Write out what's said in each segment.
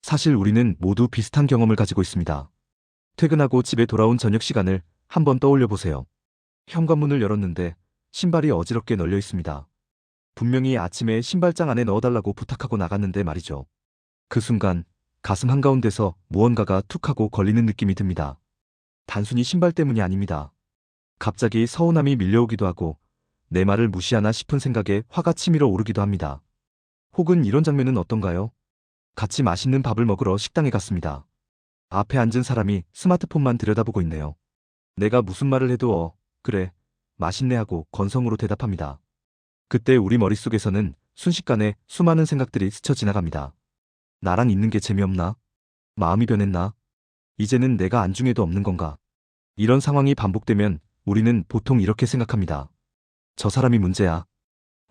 사실 우리는 모두 비슷한 경험을 가지고 있습니다. 퇴근하고 집에 돌아온 저녁 시간을 한번 떠올려 보세요. 현관문을 열었는데 신발이 어지럽게 널려 있습니다. 분명히 아침에 신발장 안에 넣어달라고 부탁하고 나갔는데 말이죠. 그 순간 가슴 한가운데서 무언가가 툭 하고 걸리는 느낌이 듭니다. 단순히 신발 때문이 아닙니다. 갑자기 서운함이 밀려오기도 하고 내 말을 무시하나 싶은 생각에 화가 치밀어 오르기도 합니다. 혹은 이런 장면은 어떤가요? 같이 맛있는 밥을 먹으러 식당에 갔습니다. 앞에 앉은 사람이 스마트폰만 들여다보고 있네요. 내가 무슨 말을 해도 그래, 맛있네 하고 건성으로 대답합니다. 그때 우리 머릿속에서는 순식간에 수많은 생각들이 스쳐 지나갑니다. 나랑 있는 게 재미없나? 마음이 변했나? 이제는 내가 안중에도 없는 건가? 이런 상황이 반복되면 우리는 보통 이렇게 생각합니다. 저 사람이 문제야.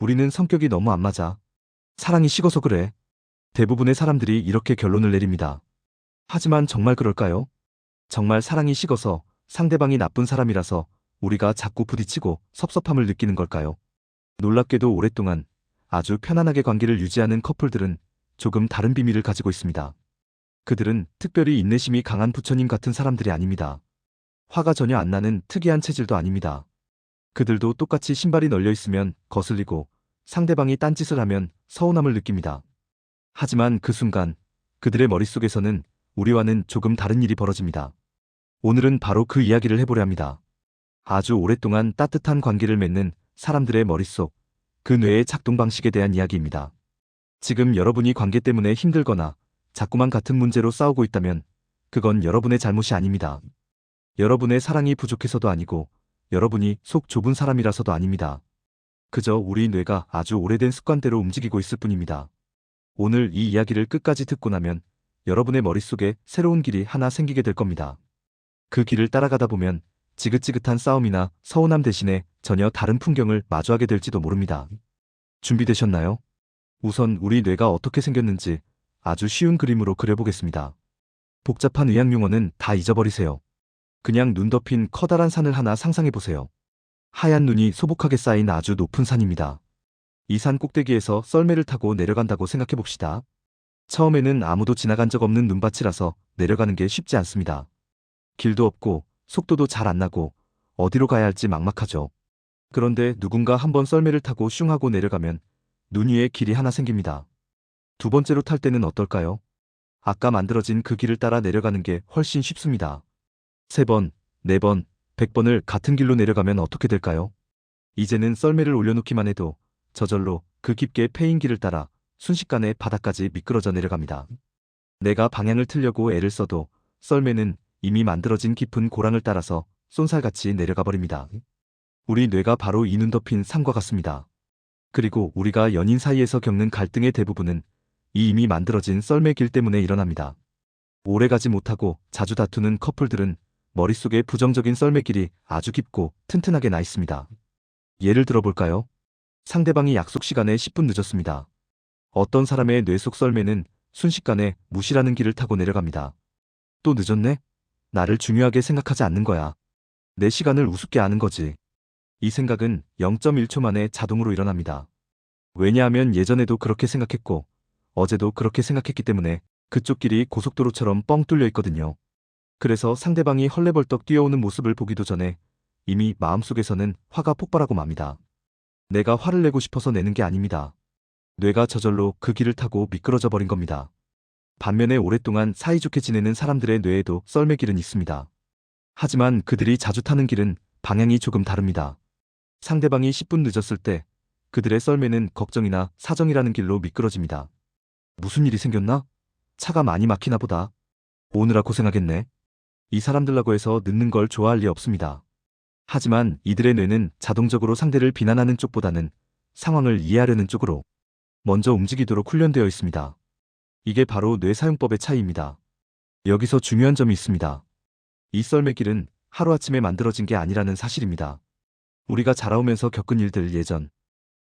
우리는 성격이 너무 안 맞아. 사랑이 식어서 그래. 대부분의 사람들이 이렇게 결론을 내립니다. 하지만 정말 그럴까요? 정말 사랑이 식어서 상대방이 나쁜 사람이라서 우리가 자꾸 부딪히고 섭섭함을 느끼는 걸까요? 놀랍게도 오랫동안 아주 편안하게 관계를 유지하는 커플들은 조금 다른 비밀을 가지고 있습니다. 그들은 특별히 인내심이 강한 부처님 같은 사람들이 아닙니다. 화가 전혀 안 나는 특이한 체질도 아닙니다. 그들도 똑같이 신발이 널려 있으면 거슬리고 상대방이 딴짓을 하면 서운함을 느낍니다. 하지만 그 순간 그들의 머릿속에서는 우리와는 조금 다른 일이 벌어집니다. 오늘은 바로 그 이야기를 해보려 합니다. 아주 오랫동안 따뜻한 관계를 맺는 사람들의 머릿속, 그 뇌의 작동 방식에 대한 이야기입니다. 지금 여러분이 관계 때문에 힘들거나 자꾸만 같은 문제로 싸우고 있다면 그건 여러분의 잘못이 아닙니다. 여러분의 사랑이 부족해서도 아니고 여러분이 속 좁은 사람이라서도 아닙니다. 그저 우리 뇌가 아주 오래된 습관대로 움직이고 있을 뿐입니다. 오늘 이 이야기를 끝까지 듣고 나면 여러분의 머릿속에 새로운 길이 하나 생기게 될 겁니다. 그 길을 따라가다 보면 지긋지긋한 싸움이나 서운함 대신에 전혀 다른 풍경을 마주하게 될지도 모릅니다. 준비되셨나요? 우선 우리 뇌가 어떻게 생겼는지 아주 쉬운 그림으로 그려보겠습니다. 복잡한 의학 용어는 다 잊어버리세요. 그냥 눈 덮인 커다란 산을 하나 상상해보세요. 하얀 눈이 소복하게 쌓인 아주 높은 산입니다. 이 산 꼭대기에서 썰매를 타고 내려간다고 생각해봅시다. 처음에는 아무도 지나간 적 없는 눈밭이라서 내려가는 게 쉽지 않습니다. 길도 없고 속도도 잘 안 나고 어디로 가야 할지 막막하죠. 그런데 누군가 한번 썰매를 타고 슝 하고 내려가면 눈 위에 길이 하나 생깁니다. 두 번째로 탈 때는 어떨까요? 아까 만들어진 그 길을 따라 내려가는 게 훨씬 쉽습니다. 세 번, 네 번, 100번을 같은 길로 내려가면 어떻게 될까요? 이제는 썰매를 올려놓기만 해도 저절로 그 깊게 패인 길을 따라 순식간에 바닥까지 미끄러져 내려갑니다. 내가 방향을 틀려고 애를 써도 썰매는 이미 만들어진 깊은 고랑을 따라서 쏜살같이 내려가 버립니다. 우리 뇌가 바로 이 눈 덮인 산과 같습니다. 그리고 우리가 연인 사이에서 겪는 갈등의 대부분은 이 이미 만들어진 썰매길 때문에 일어납니다. 오래가지 못하고 자주 다투는 커플들은 머릿속에 부정적인 썰매길이 아주 깊고 튼튼하게 나 있습니다. 예를 들어볼까요? 상대방이 약속 시간에 10분 늦었습니다. 어떤 사람의 뇌 속 썰매는 순식간에 무시라는 길을 타고 내려갑니다. 또 늦었네? 나를 중요하게 생각하지 않는 거야. 내 시간을 우습게 아는 거지. 이 생각은 0.1초 만에 자동으로 일어납니다. 왜냐하면 예전에도 그렇게 생각했고 어제도 그렇게 생각했기 때문에 그쪽 길이 고속도로처럼 뻥 뚫려 있거든요. 그래서 상대방이 헐레벌떡 뛰어오는 모습을 보기도 전에 이미 마음속에서는 화가 폭발하고 맙니다. 내가 화를 내고 싶어서 내는 게 아닙니다. 뇌가 저절로 그 길을 타고 미끄러져 버린 겁니다. 반면에 오랫동안 사이좋게 지내는 사람들의 뇌에도 썰매길은 있습니다. 하지만 그들이 자주 타는 길은 방향이 조금 다릅니다. 상대방이 10분 늦었을 때 그들의 썰매는 걱정이나 사정이라는 길로 미끄러집니다. 무슨 일이 생겼나? 차가 많이 막히나 보다. 오느라 고생하겠네. 이 사람들라고 해서 늦는 걸 좋아할 리 없습니다. 하지만 이들의 뇌는 자동적으로 상대를 비난하는 쪽보다는 상황을 이해하려는 쪽으로 먼저 움직이도록 훈련되어 있습니다. 이게 바로 뇌 사용법의 차이입니다. 여기서 중요한 점이 있습니다. 이 썰매길은 하루아침에 만들어진 게 아니라는 사실입니다. 우리가 자라오면서 겪은 일들, 예전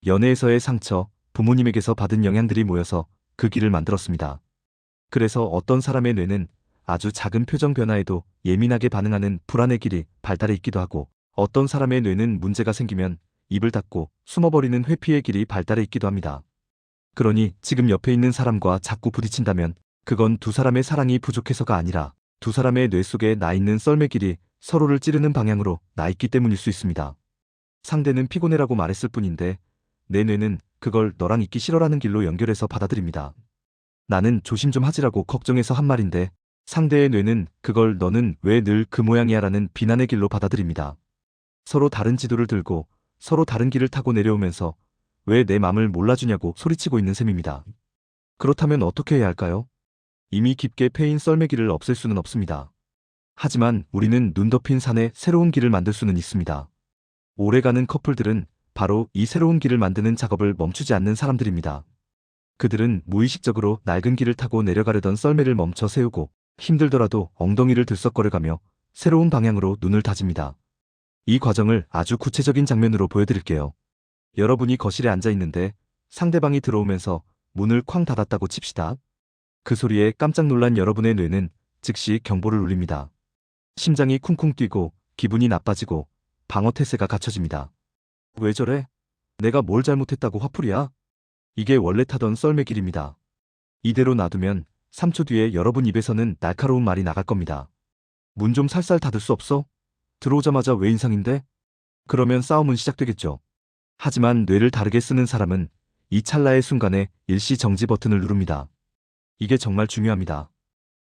연애에서의 상처, 부모님에게서 받은 영향들이 모여서 그 길을 만들었습니다. 그래서 어떤 사람의 뇌는 아주 작은 표정 변화에도 예민하게 반응하는 불안의 길이 발달해 있기도 하고 어떤 사람의 뇌는 문제가 생기면 입을 닫고 숨어버리는 회피의 길이 발달해 있기도 합니다. 그러니 지금 옆에 있는 사람과 자꾸 부딪힌다면 그건 두 사람의 사랑이 부족해서가 아니라 두 사람의 뇌 속에 나 있는 썰매길이 서로를 찌르는 방향으로 나 있기 때문일 수 있습니다. 상대는 피곤해라고 말했을 뿐인데 내 뇌는 그걸 너랑 있기 싫어라는 길로 연결해서 받아들입니다. 나는 조심 좀 하지라고 걱정해서 한 말인데 상대의 뇌는 그걸 너는 왜 늘 그 모양이야 라는 비난의 길로 받아들입니다. 서로 다른 지도를 들고 서로 다른 길을 타고 내려오면서 왜 내 맘을 몰라주냐고 소리치고 있는 셈입니다. 그렇다면 어떻게 해야 할까요? 이미 깊게 패인 썰매길을 없앨 수는 없습니다. 하지만 우리는 눈 덮인 산에 새로운 길을 만들 수는 있습니다. 오래가는 커플들은 바로 이 새로운 길을 만드는 작업을 멈추지 않는 사람들입니다. 그들은 무의식적으로 낡은 길을 타고 내려가려던 썰매를 멈춰 세우고 힘들더라도 엉덩이를 들썩거려가며 새로운 방향으로 눈을 다집니다. 이 과정을 아주 구체적인 장면으로 보여드릴게요. 여러분이 거실에 앉아 있는데 상대방이 들어오면서 문을 쾅 닫았다고 칩시다. 그 소리에 깜짝 놀란 여러분의 뇌는 즉시 경보를 울립니다. 심장이 쿵쿵 뛰고 기분이 나빠지고 방어 태세가 갖춰집니다. 왜 저래? 내가 뭘 잘못했다고 화풀이야? 이게 원래 타던 썰매길입니다. 이대로 놔두면 3초 뒤에 여러분 입에서는 날카로운 말이 나갈 겁니다. 문 좀 살살 닫을 수 없어? 들어오자마자 왜 인상인데? 그러면 싸움은 시작되겠죠. 하지만 뇌를 다르게 쓰는 사람은 이 찰나의 순간에 일시 정지 버튼을 누릅니다. 이게 정말 중요합니다.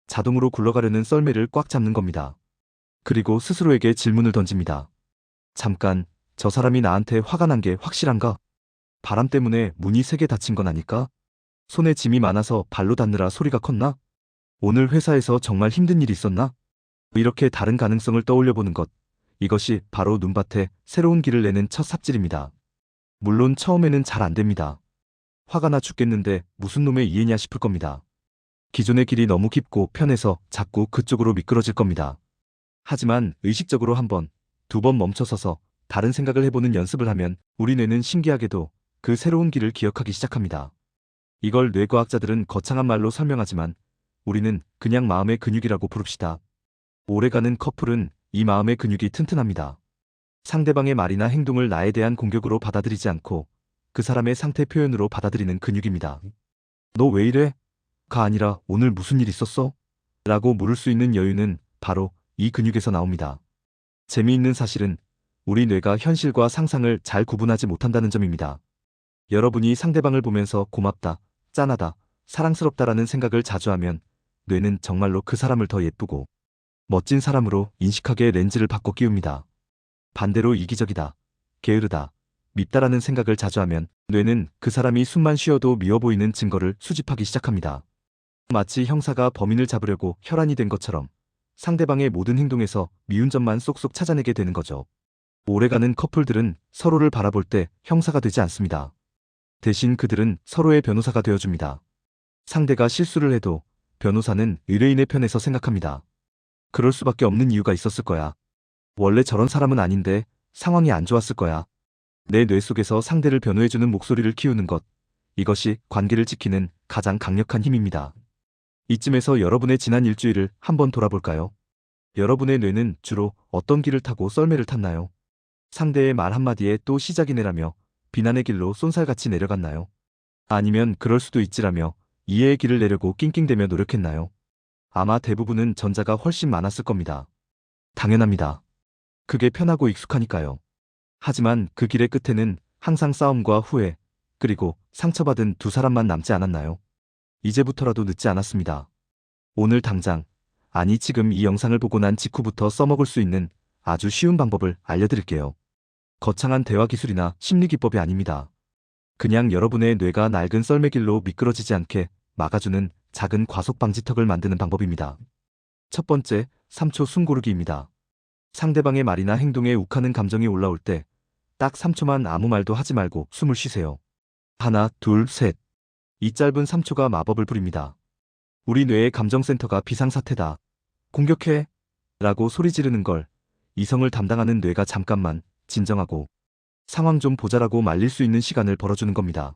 자동으로 굴러가려는 썰매를 꽉 잡는 겁니다. 그리고 스스로에게 질문을 던집니다. 잠깐, 저 사람이 나한테 화가 난 게 확실한가? 바람 때문에 문이 3개 닫힌 건 아닐까? 손에 짐이 많아서 발로 닿느라 소리가 컸나? 오늘 회사에서 정말 힘든 일이 있었나? 이렇게 다른 가능성을 떠올려보는 것, 이것이 바로 눈밭에 새로운 길을 내는 첫 삽질입니다. 물론 처음에는 잘 안 됩니다. 화가 나 죽겠는데 무슨 놈의 이해냐 싶을 겁니다. 기존의 길이 너무 깊고 편해서 자꾸 그쪽으로 미끄러질 겁니다. 하지만 의식적으로 한 번, 2번 멈춰서서 다른 생각을 해보는 연습을 하면 우리 뇌는 신기하게도 그 새로운 길을 기억하기 시작합니다. 이걸 뇌과학자들은 거창한 말로 설명하지만 우리는 그냥 마음의 근육이라고 부릅시다. 오래가는 커플은 이 마음의 근육이 튼튼합니다. 상대방의 말이나 행동을 나에 대한 공격으로 받아들이지 않고 그 사람의 상태 표현으로 받아들이는 근육입니다. 너 왜 이래? 가 아니라 오늘 무슨 일 있었어? 라고 물을 수 있는 여유는 바로 이 근육에서 나옵니다. 재미있는 사실은 우리 뇌가 현실과 상상을 잘 구분하지 못한다는 점입니다. 여러분이 상대방을 보면서 고맙다, 짠하다, 사랑스럽다라는 생각을 자주 하면 뇌는 정말로 그 사람을 더 예쁘고 멋진 사람으로 인식하게 렌즈를 바꿔 끼웁니다. 반대로 이기적이다, 게으르다, 밉다라는 생각을 자주 하면 뇌는 그 사람이 숨만 쉬어도 미워 보이는 증거를 수집하기 시작합니다. 마치 형사가 범인을 잡으려고 혈안이 된 것처럼 상대방의 모든 행동에서 미운 점만 쏙쏙 찾아내게 되는 거죠. 오래가는 커플들은 서로를 바라볼 때 형사가 되지 않습니다. 대신 그들은 서로의 변호사가 되어줍니다. 상대가 실수를 해도 변호사는 의뢰인의 편에서 생각합니다. 그럴 수밖에 없는 이유가 있었을 거야. 원래 저런 사람은 아닌데 상황이 안 좋았을 거야. 내 뇌 속에서 상대를 변호해주는 목소리를 키우는 것, 이것이 관계를 지키는 가장 강력한 힘입니다. 이쯤에서 여러분의 지난 일주일을 한번 돌아볼까요? 여러분의 뇌는 주로 어떤 길을 타고 썰매를 탔나요? 상대의 말 한마디에 또 시작이네라며 비난의 길로 쏜살같이 내려갔나요? 아니면 그럴 수도 있지라며 이해의 길을 내려고 낑낑대며 노력했나요? 아마 대부분은 전자가 훨씬 많았을 겁니다. 당연합니다. 그게 편하고 익숙하니까요. 하지만 그 길의 끝에는 항상 싸움과 후회, 그리고 상처받은 두 사람만 남지 않았나요? 이제부터라도 늦지 않았습니다. 오늘 당장, 아니 지금 이 영상을 보고 난 직후부터 써먹을 수 있는 아주 쉬운 방법을 알려드릴게요. 거창한 대화 기술이나 심리 기법이 아닙니다. 그냥 여러분의 뇌가 낡은 썰매길로 미끄러지지 않게 막아주는 작은 과속 방지턱을 만드는 방법입니다. 첫 번째, 3초 숨 고르기입니다. 상대방의 말이나 행동에 욱하는 감정이 올라올 때 딱 3초만 아무 말도 하지 말고 숨을 쉬세요. 하나, 둘, 셋. 이 짧은 3초가 마법을 부립니다. 우리 뇌의 감정센터가 비상사태다, 공격해! 라고 소리 지르는 걸 이성을 담당하는 뇌가 잠깐만 진정하고 상황 좀 보자라고 말릴 수 있는 시간을 벌어주는 겁니다.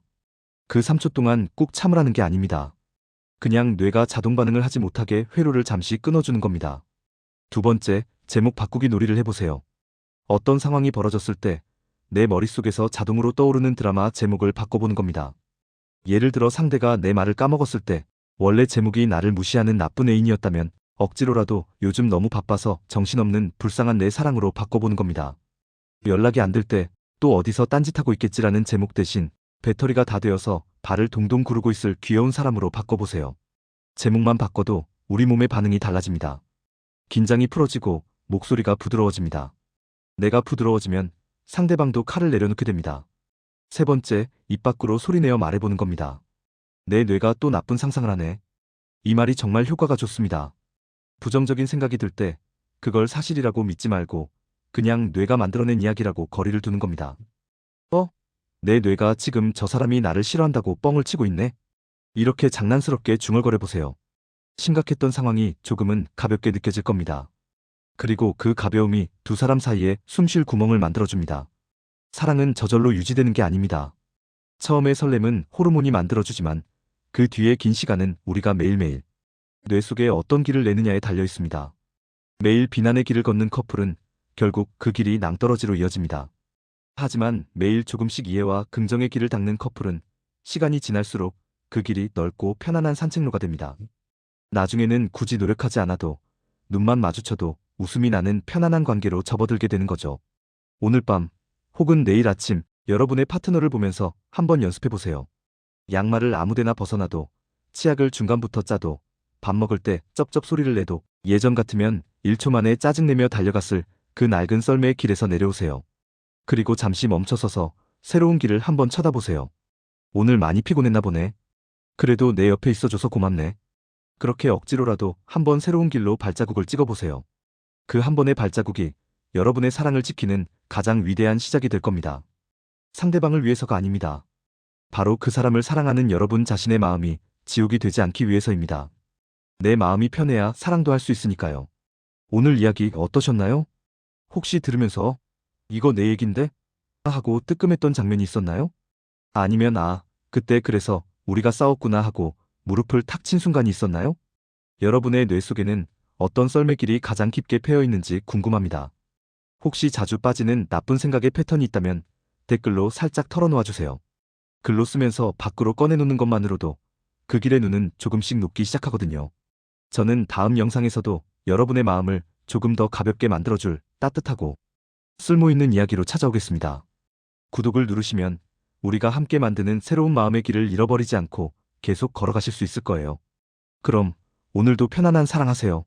그 3초 동안 꾹 참으라는 게 아닙니다. 그냥 뇌가 자동 반응을 하지 못하게 회로를 잠시 끊어주는 겁니다. 두 번째, 제목 바꾸기 놀이를 해보세요. 어떤 상황이 벌어졌을 때 내 머릿속에서 자동으로 떠오르는 드라마 제목을 바꿔보는 겁니다. 예를 들어 상대가 내 말을 까먹었을 때 원래 제목이 나를 무시하는 나쁜 애인이었다면 억지로라도 요즘 너무 바빠서 정신없는 불쌍한 내 사랑으로 바꿔보는 겁니다. 연락이 안 될 때 또 어디서 딴짓하고 있겠지라는 제목 대신 배터리가 다 되어서 발을 동동 구르고 있을 귀여운 사람으로 바꿔보세요. 제목만 바꿔도 우리 몸의 반응이 달라집니다. 긴장이 풀어지고 목소리가 부드러워집니다. 내가 부드러워지면 상대방도 칼을 내려놓게 됩니다. 세 번째, 입 밖으로 소리내어 말해보는 겁니다. 내 뇌가 또 나쁜 상상을 하네. 이 말이 정말 효과가 좋습니다. 부정적인 생각이 들 때 그걸 사실이라고 믿지 말고 그냥 뇌가 만들어낸 이야기라고 거리를 두는 겁니다. 내 뇌가 지금 저 사람이 나를 싫어한다고 뻥을 치고 있네. 이렇게 장난스럽게 중얼거려 보세요. 심각했던 상황이 조금은 가볍게 느껴질 겁니다. 그리고 그 가벼움이 두 사람 사이에 숨쉴 구멍을 만들어줍니다. 사랑은 저절로 유지되는 게 아닙니다. 처음의 설렘은 호르몬이 만들어주지만 그 뒤에 긴 시간은 우리가 매일매일 뇌 속에 어떤 길을 내느냐에 달려 있습니다. 매일 비난의 길을 걷는 커플은 결국 그 길이 낭떠러지로 이어집니다. 하지만 매일 조금씩 이해와 긍정의 길을 닦는 커플은 시간이 지날수록 그 길이 넓고 편안한 산책로가 됩니다. 나중에는 굳이 노력하지 않아도 눈만 마주쳐도 웃음이 나는 편안한 관계로 접어들게 되는 거죠. 오늘 밤 혹은 내일 아침 여러분의 파트너를 보면서 한번 연습해 보세요. 양말을 아무데나 벗어놔도, 치약을 중간부터 짜도, 밥 먹을 때 쩝쩝 소리를 내도 예전 같으면 1초 만에 짜증내며 달려갔을 그 낡은 썰매의 길에서 내려오세요. 그리고 잠시 멈춰서서 새로운 길을 한번 쳐다보세요. 오늘 많이 피곤했나 보네. 그래도 내 옆에 있어줘서 고맙네. 그렇게 억지로라도 한번 새로운 길로 발자국을 찍어보세요. 그 한 번의 발자국이 여러분의 사랑을 지키는 가장 위대한 시작이 될 겁니다. 상대방을 위해서가 아닙니다. 바로 그 사람을 사랑하는 여러분 자신의 마음이 지옥이 되지 않기 위해서입니다. 내 마음이 편해야 사랑도 할 수 있으니까요. 오늘 이야기 어떠셨나요? 혹시 들으면서 이거 내 얘긴데? 하고 뜨끔했던 장면이 있었나요? 아니면 그때 그래서 우리가 싸웠구나 하고 무릎을 탁 친 순간이 있었나요? 여러분의 뇌 속에는 어떤 썰매길이 가장 깊게 패여 있는지 궁금합니다. 혹시 자주 빠지는 나쁜 생각의 패턴이 있다면 댓글로 살짝 털어놓아 주세요. 글로 쓰면서 밖으로 꺼내놓는 것만으로도 그 길의 눈은 조금씩 녹기 시작하거든요. 저는 다음 영상에서도 여러분의 마음을 조금 더 가볍게 만들어줄 따뜻하고 쓸모있는 이야기로 찾아오겠습니다. 구독을 누르시면 우리가 함께 만드는 새로운 마음의 길을 잃어버리지 않고 계속 걸어가실 수 있을 거예요. 그럼 오늘도 편안한 사랑하세요.